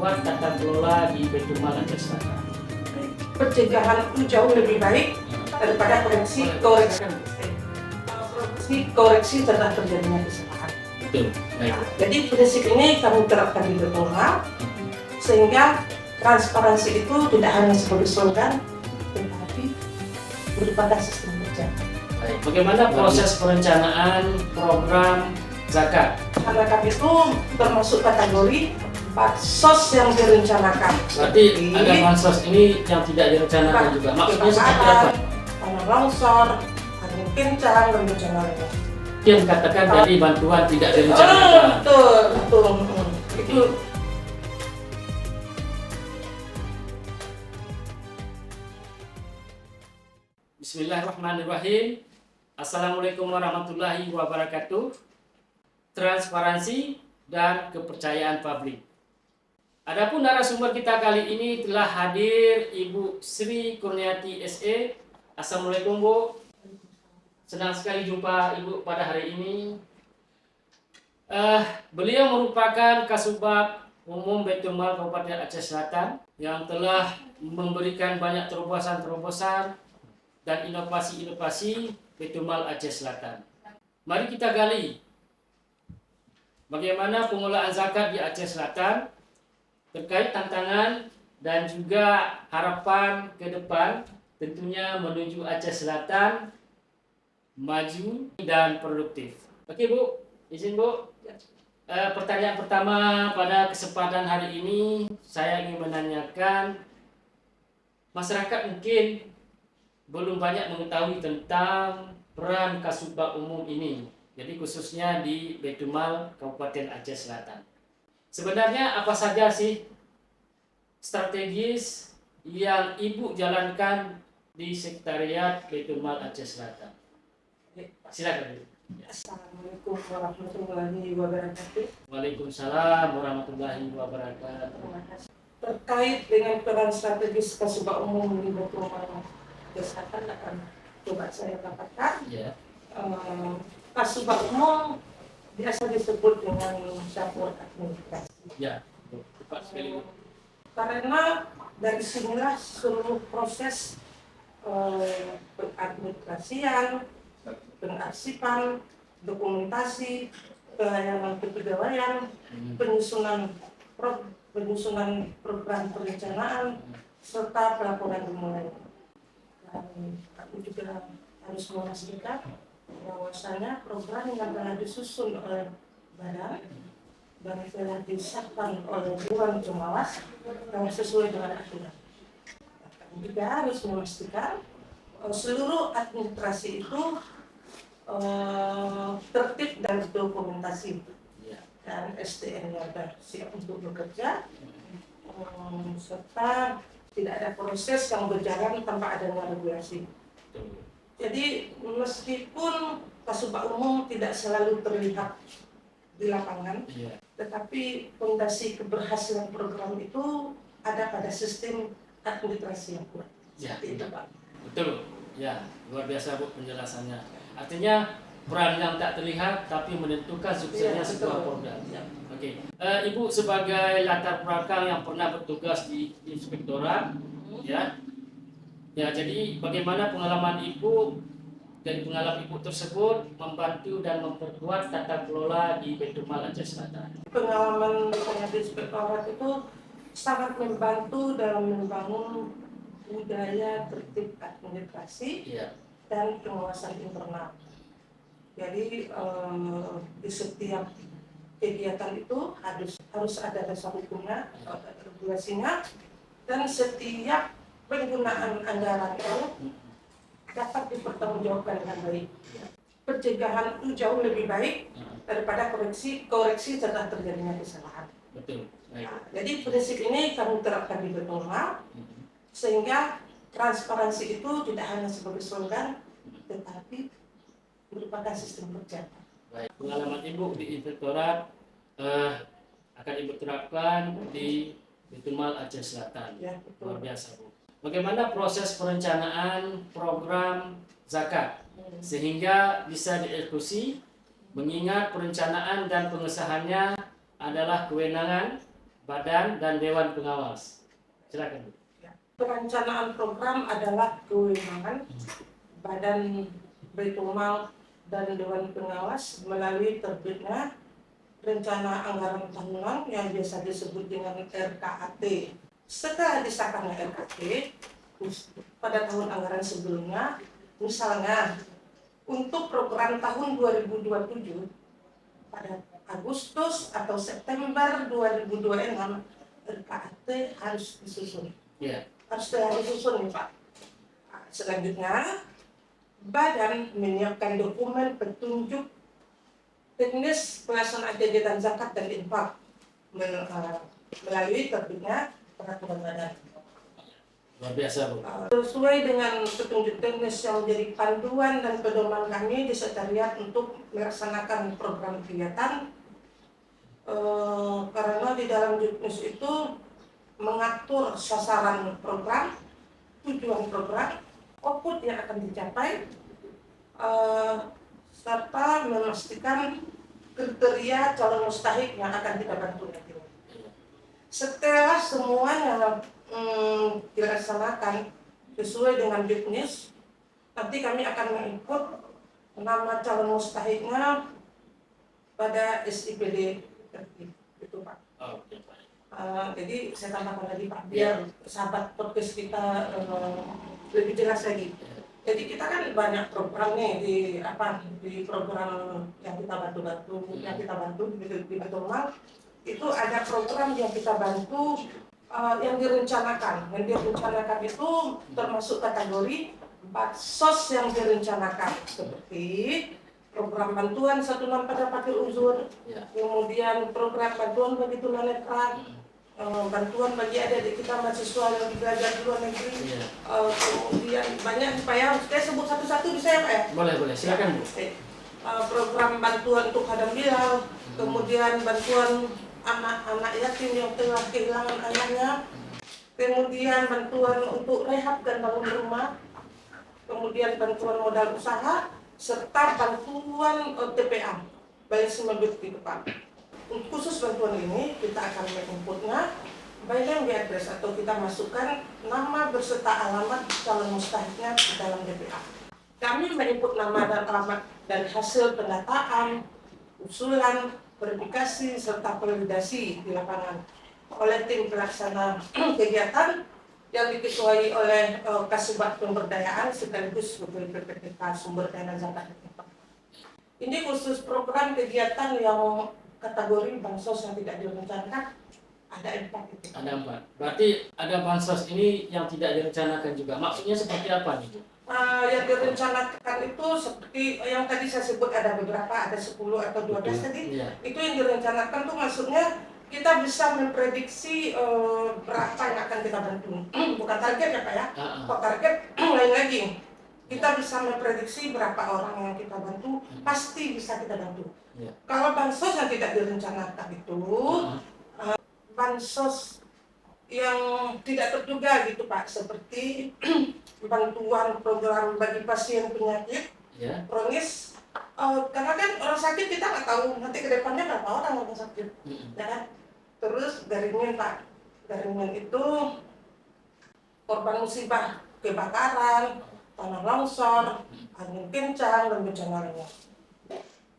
memperkuat tata kelola di Baitul Mal Aceh Selatan. Pencegahan itu jauh lebih baik daripada koreksi setelah terjadinya kesalahan. Betul. Baik. Jadi prinsip ini kami terapkan di Baitul Mal sehingga transparansi itu tidak hanya sebagai slogan, tetapi merupakan sistem kerja. Baik. Bagaimana proses perencanaan program zakat? Zakat itu termasuk kategori bansos yang direncanakan. Berarti ada bansos ini yang tidak direncanakan juga. Maksudnya seperti apa? Tanah longsor, angin kencang, dan bencana lainnya. Yang katakan tadi bantuan tidak direncanakan. Betul. Itu Bismillahirrahmanirrahim. Assalamualaikum warahmatullahi wabarakatuh. Transparansi dan kepercayaan publik. Adapun narasumber kita kali ini telah hadir Ibu Sri Kurniati SE. Assalamualaikum Bu. Senang sekali jumpa Ibu pada hari ini. Beliau merupakan Kasubag Umum Baitul Mal Kabupaten Aceh Selatan yang telah memberikan banyak terobosan-terobosan dan inovasi-inovasi Baitul Mal Aceh Selatan. Mari kita gali bagaimana pengelolaan zakat di Aceh Selatan terkait tantangan dan juga harapan ke depan, tentunya menuju Aceh Selatan maju dan produktif. Oke Bu, izin Bu. Pertanyaan pertama pada kesempatan hari ini saya ingin menanyakan, masyarakat mungkin belum banyak mengetahui tentang peran Kasubag Umum ini, jadi khususnya di Baitul Mal Kabupaten Aceh Selatan. Sebenarnya apa saja sih strategis yang Ibu jalankan di Sekretariat Baitul Mal Aceh Selatan? Silakan. Assalamualaikum warahmatullahi wabarakatuh. Waalaikumsalam warahmatullahi wabarakatuh. Terkait dengan peran strategis Kasubag Umum di Baitul Mal Kesehatan akan coba saya katakan. Ya. Kasubag Umum biasa disebut dengan campur administrasi. Ya, tepat sekali. Karena dari sinilah seluruh proses pengadministrasian, pengarsipan, dokumentasi, pelayanan kepegawaian, penyusunan program perencanaan, serta pelaporan dimulai. Dan kami juga harus memastikan bahwasanya program yang telah disusun oleh badan dan telah disahkan oleh Dewan Pengawas yang sesuai dengan aturan. Kami juga harus memastikan seluruh administrasi itu tertib dan dokumentasi dan SDM-nya siap untuk bekerja, serta tidak ada proses yang berjalan tanpa adanya regulasi. Jadi meskipun Kasubag Umum tidak selalu terlihat di lapangan, tetapi fondasi keberhasilan program itu ada pada sistem administrasi yang kuat. Ya, Seperti itu, Pak. betul. Ya, luar biasa Bu penjelasannya. Artinya peran yang tak terlihat tapi menentukan suksesnya sebuah program. Ya. Oke. Ibu sebagai latar belakang yang pernah bertugas di inspektorat, ya. Ya, jadi bagaimana pengalaman Ibu dari pengalaman Ibu tersebut membantu dan memperkuat tata kelola di Baitul Mal Aceh Selatan? Pengalaman saya di inspektorat itu sangat membantu dalam membangun budaya tertib administrasi dan pengawasan internal. Jadi di setiap kegiatan itu harus ada dasar hukumnya, ada regulasinya, dan setiap penggunaan anggaran itu dapat dipertanggungjawabkan dengan baik. Pencegahan itu jauh lebih baik daripada koreksi setelah terjadinya kesalahan. Betul. Nah, jadi prinsip ini kami terapkan di Baitul Mal sehingga transparansi itu tidak hanya sebagai slogan, tetapi merupakan sistem kerja. Baik. Pengalaman Ibu di inspektorat akan Ibu terapkan di Baitul Mal Aceh Selatan. Ya, Luar biasa Bu. Bagaimana proses perencanaan program zakat sehingga bisa dieksekusi, mengingat perencanaan dan pengesahannya adalah kewenangan badan dan dewan pengawas. Silakan Bu. Perencanaan program adalah kewenangan Badan Baitul Mal dan Dewan Pengawas melalui terbitnya Rencana Anggaran Tahunan yang biasa disebut dengan RKAT. Setelah disahkannya RKAT pada tahun anggaran sebelumnya, misalnya untuk program tahun 2027 pada Agustus atau September 2026 RKAT harus disusun. Ya. Harus disusun nih Pak. Selanjutnya, Badan menyiapkan dokumen petunjuk teknis pelaksanaan kegiatan zakat dan infak melalui terbitnya peraturan badan. Luar biasa Bu. Sesuai dengan petunjuk teknis yang menjadi panduan dan pedoman kami di Sekretariat untuk melaksanakan program kegiatan, karena di dalam juknis itu mengatur sasaran program, tujuan program, output yang akan dicapai, serta memastikan kriteria calon mustahik yang akan kita bantu nanti. Setelah semuanya dilaksanakan sesuai dengan juknis, nanti kami akan menginput nama calon mustahiknya pada SIPD itu Pak. Oke, Pak. Jadi saya tambahkan lagi Pak, biar sahabat podcast kita lebih jelas lagi. Jadi kita kan banyak program nih di program yang kita bantu di Baitul Mal. Itu ada program yang kita bantu yang direncanakan. Yang direncanakan itu termasuk kategori bansos yang direncanakan, seperti program bantuan 16 pada Fakir Uzur, kemudian program bantuan bagi tunanetra, bantuan bagi adik-adik kita mahasiswa yang belajar di luar negeri, kemudian banyak Pak ya, saya sebut satu-satu bisa ya Pak ya? Boleh, silakan Bu. Program bantuan untuk Hadam Bilal, kemudian bantuan anak-anak yatim yang telah kehilangan ayahnya, kemudian bantuan untuk rehab dan bangun rumah, kemudian bantuan modal usaha, serta bantuan TPA, baik semabit gitu Pak. Khusus bantuan ini kita akan menginputnya by name address atau kita masukkan nama berserta alamat calon mustahiknya di dalam DPA. Kami menginput nama dan alamat dan hasil pendataan, usulan, verifikasi, serta validasi di lapangan oleh tim pelaksana kegiatan yang diketuai oleh Kasubag Pemberdayaan sekaligus BPPTK Sumber Daya Zakat. Ini khusus program kegiatan yang kategori bansos yang tidak direncanakan ada 4 itu. Ada 4. Berarti ada bansos ini yang tidak direncanakan juga. Maksudnya seperti apa nih Bu? Yang direncanakan itu seperti yang tadi saya sebut, ada beberapa, ada 10 atau 12 tadi. Itu yang direncanakan tuh maksudnya kita bisa memprediksi berapa yang akan kita bantu. Bukan target ya Pak ya. Kalau target lain lagi. Kita bisa memprediksi berapa orang yang kita bantu, pasti bisa kita bantu. Kalau bansos yang tidak direncanakan itu, bansos yang tidak terduga gitu Pak, seperti bantuan program bagi pasien penyakit kronis. Karena kan orang sakit kita nggak tahu nanti ke depannya berapa orang sakit, ya kan? Terus jaringan Pak, jaringan itu korban musibah kebakaran, tanah longsor, angin kencang, dan bencana lainnya.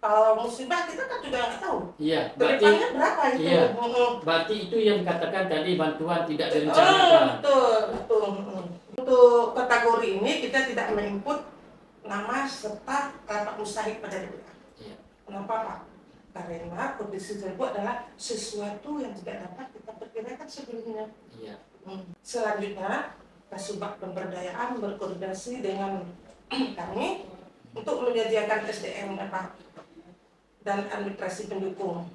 Kalau musibah kita kan juga nggak tahu. Iya, Depannya berapa itu? Iya, berarti itu yang dikatakan tadi bantuan tidak direncanakan. Betul. Untuk kategori ini kita tidak menginput nama serta alamat mustahik pada DPA. Iya. Kenapa Pak? Karena kondisi tersebut adalah sesuatu yang tidak dapat kita perkirakan sebelumnya. Iya. Selanjutnya, Kasubag Pemberdayaan berkoordinasi dengan kami untuk menyediakan SDM dan administrasi pendukung.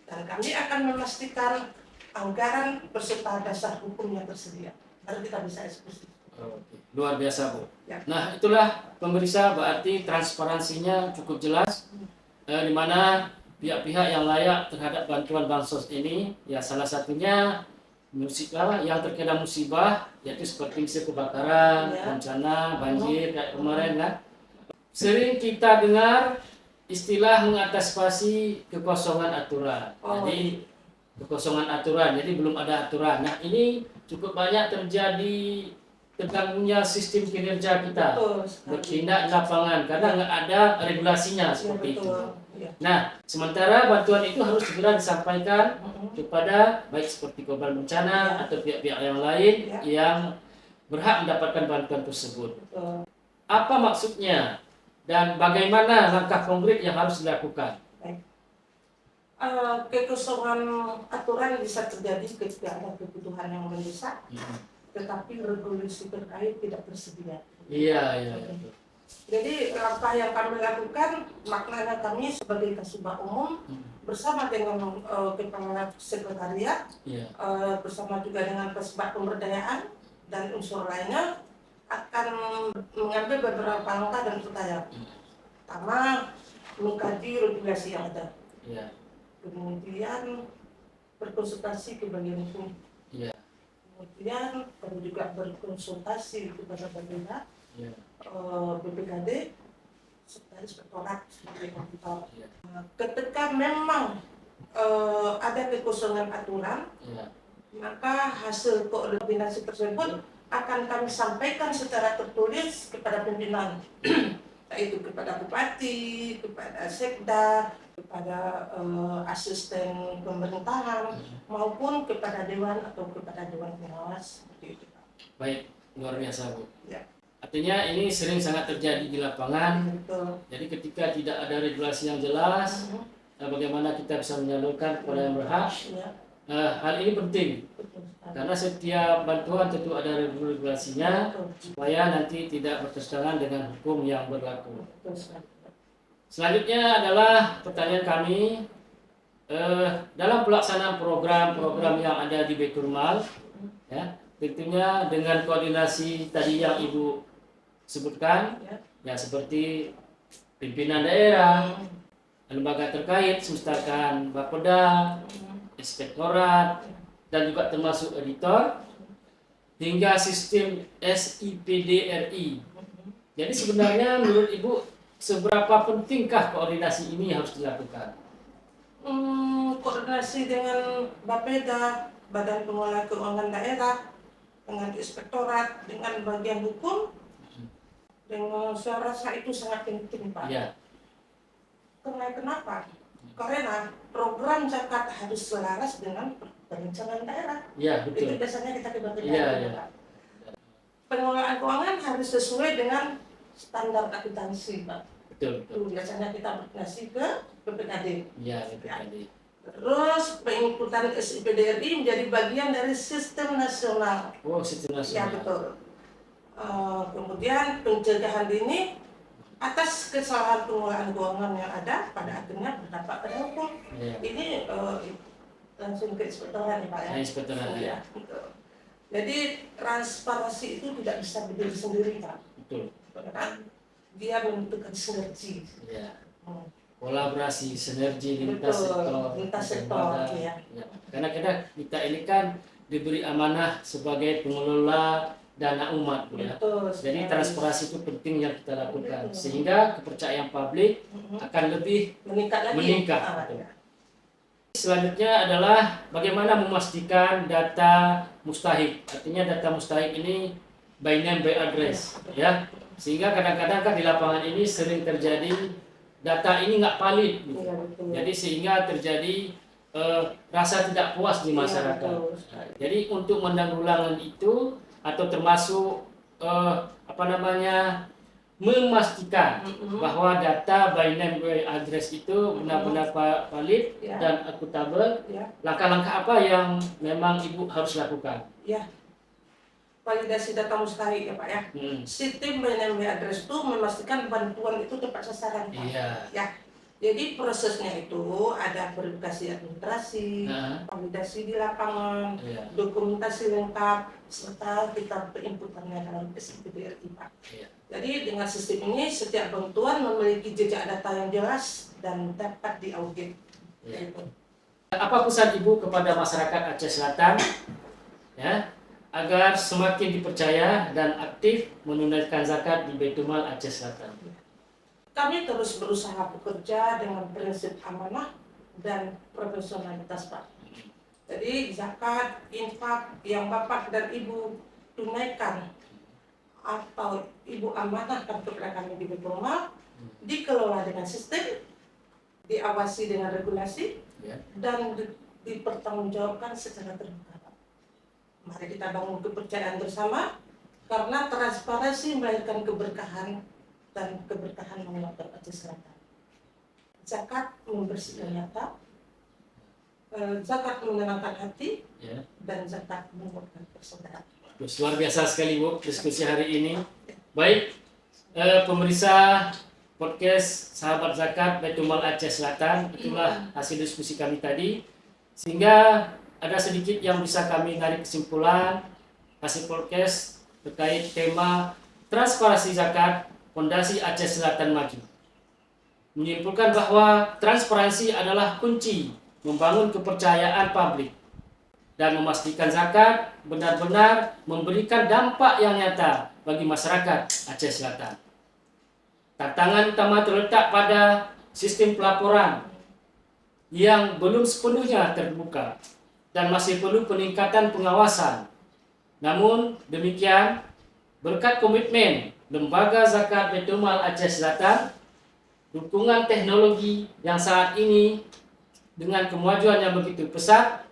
Dan kami akan memastikan anggaran beserta dasar hukum yang tersedia. Baru kita bisa eksekusi. Oke. Luar biasa Bu. Ya. Nah itulah pemirsa, berarti transparansinya cukup jelas, di mana pihak-pihak yang layak terhadap bantuan bansos ini, ya salah satunya musibah yang terkena musibah, yaitu seperti kebakaran, bencana, banjir kayak kemarin kan. Sering kita dengar istilah mengantisipasi kekosongan aturan. Jadi kekosongan aturan, jadi belum ada aturan. Nah, ini cukup banyak terjadi terganggunya sistem kinerja kita Betul sekali. bertindak di lapangan karena nggak ada regulasinya Ya, seperti itu. betul. Ya. Nah, sementara bantuan itu harus segera disampaikan kepada baik seperti korban bencana atau pihak-pihak yang lain yang berhak mendapatkan bantuan tersebut. Betul. Apa maksudnya dan bagaimana langkah konkret yang harus dilakukan? Kekosongan aturan bisa terjadi ketika ada kebutuhan yang mendesak, tetapi regulasi terkait tidak tersedia. Iya. Jadi langkah yang kami lakukan, maknanya kami sebagai Kasubag Umum bersama dengan Kepala Sekretariat, bersama juga dengan Kasubag Pemberdayaan dan unsur lainnya akan mengambil beberapa langkah dan upaya. Pertama, mengkaji regulasi yang ada. Kemudian berkonsultasi ke bagian hukum. Kemudian kami juga berkonsultasi kepada bagian BPKD serta inspektorat sebagai auditor. Ketika memang ada kekosongan aturan, maka hasil koordinasi tersebut akan kami sampaikan secara tertulis kepada pimpinan, yaitu kepada bupati, kepada sekda, kepada asisten pemerintahan maupun kepada dewan atau kepada dewan pengawas seperti itu. Baik, luar biasa Bu. Ya. Artinya ini sering sangat terjadi di lapangan. Betul. Jadi ketika tidak ada regulasi yang jelas, bagaimana kita bisa menyalurkan kepada yang berhak? Hal ini penting. Karena setiap bantuan tentu ada regulasinya supaya nanti tidak bertentangan dengan hukum yang berlaku. Selanjutnya adalah pertanyaan kami dalam pelaksanaan program-program yang ada di Baitul Mal, ya, tentunya dengan koordinasi tadi yang Ibu sebutkan, ya seperti pimpinan daerah, lembaga terkait, misalkan Bapeda, inspektorat, dan juga termasuk editor, hingga sistem SIPDRI. Jadi sebenarnya menurut Ibu, seberapa pentingkah koordinasi ini harus dilakukan? Koordinasi dengan Bapeda, Badan Pengelola Keuangan Daerah, dengan inspektorat, dengan bagian hukum, dengan saya rasa itu sangat penting, Pak. Ya. Kenapa? Karena program zakat harus selaras dengan perencanaan daerah. Ya, betul. Itu biasanya kita kebagian. Ya. Pengelolaan keuangan harus sesuai dengan standar akuntansi, Pak. Betul. Itu biasanya kita berkoordinasi ke BPKD. Ya, BPKD. Terus pengikutan SIPDRI menjadi bagian dari sistem nasional. Oh, sistem nasional. Ya, betul. Kemudian pencegahan dini atas kesalahan pengelolaan keuangan yang ada pada akhirnya berdampak pada hukum. Ya. Ini langsung ke inspektorat ya Pak ya. Inspektorat. Ya, betul. Jadi transparansi itu tidak bisa berdiri sendiri Pak. Betul. Karena dia membutuhkan sinergi. Ya. Kolaborasi, sinergi lintas sektor. Ya. Karena kita ini kan diberi amanah sebagai pengelola dana umat, ya. Jadi transparansi itu penting yang kita lakukan sehingga kepercayaan publik akan lebih meningkat. Selanjutnya adalah bagaimana memastikan data mustahik. Artinya data mustahik ini by name by address, ya. Sehingga kadang-kadang kan di lapangan ini sering terjadi data ini nggak valid, gitu. Jadi sehingga terjadi rasa tidak puas di masyarakat. Jadi untuk menanggulangi itu atau termasuk memastikan bahwa data by name by address itu benar-benar valid dan akuntabel. Langkah-langkah apa yang memang Ibu harus lakukan? Ya, validasi data mustahik ya Pak ya. Sistem by name by address itu memastikan bantuan itu tepat sasaran Pak. Ya. Jadi prosesnya itu ada verifikasi administrasi, validasi di lapangan, dokumentasi lengkap, serta kita perinputannya dalam SIPDRI Pak. Jadi dengan sistem ini setiap bantuan memiliki jejak data yang jelas dan dapat diaudit. Apa pesan Ibu kepada masyarakat Aceh Selatan, ya, agar semakin dipercaya dan aktif menunaikan zakat di Baitul Mal Aceh Selatan? Kami terus berusaha bekerja dengan prinsip amanah dan profesionalitas Pak. Jadi zakat, infak yang Bapak dan Ibu tunaikan atau Ibu amanahkan kepada kami di Baitul dikelola dengan sistem, diawasi dengan regulasi, Ya. dan dipertanggungjawabkan secara terbuka. Mari kita bangun kepercayaan bersama, karena transparansi melahirkan keberkahan dan keberkahan menguatkan Aceh Selatan. Zakat membersihkan nyata, zakat menenangkan hati, Ya. dan zakat menguatkan persaudaraan. Luar biasa sekali Bu diskusi hari ini. Baik, pemirsa podcast Sahabat Zakat Baitul Mal Aceh Selatan, itulah hasil diskusi kami tadi. Sehingga ada sedikit yang bisa kami tarik kesimpulan hasil podcast terkait tema transparansi zakat Fondasi Aceh Selatan Maju. Menyimpulkan bahwa transparansi adalah kunci membangun kepercayaan publik dan memastikan zakat benar-benar memberikan dampak yang nyata bagi masyarakat Aceh Selatan. Tantangan utama terletak pada sistem pelaporan yang belum sepenuhnya terbuka dan masih perlu peningkatan pengawasan. Namun demikian, berkat komitmen Lembaga Zakat Baitul Mal Aceh Selatan, dukungan teknologi yang saat ini dengan kemajuan yang begitu pesat,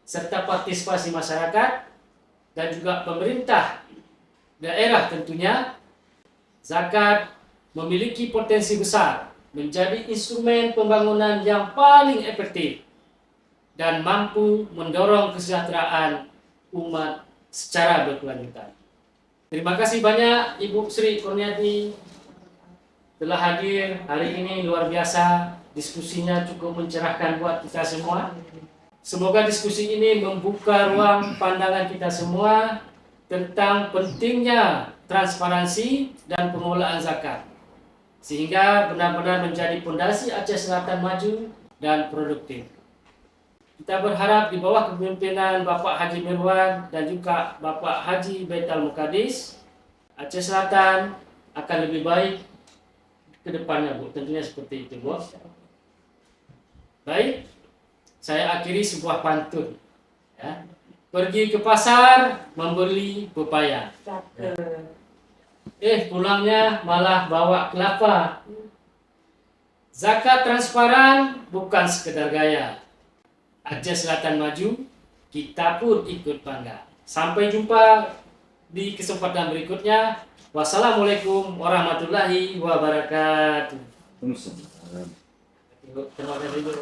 serta partisipasi masyarakat dan juga pemerintah daerah tentunya, zakat memiliki potensi besar menjadi instrumen pembangunan yang paling efektif dan mampu mendorong kesejahteraan umat secara berkelanjutan. Terima kasih banyak Ibu Sri Kurniati telah hadir hari ini, luar biasa. Diskusinya cukup mencerahkan buat kita semua. Semoga diskusi ini membuka ruang pandangan kita semua tentang pentingnya transparansi dan pengelolaan zakat, sehingga benar-benar menjadi fondasi Aceh Selatan maju dan produktif. Kita berharap di bawah kepemimpinan Bapak Haji Mirwan dan juga Bapak Haji Baitul Muqaddis, Aceh Selatan akan lebih baik ke depannya, Bu. Tentunya seperti itu, Bu. Baik, saya akhiri sebuah pantun. Ya. Pergi ke pasar membeli pepaya. Pulangnya malah bawa kelapa. Zakat transparan bukan sekedar gaya. Aceh Selatan maju, kita pun ikut bangga. Sampai jumpa di kesempatan berikutnya. Wassalamualaikum warahmatullahi wabarakatuh. Terima kasih. Terima kasih, Bu.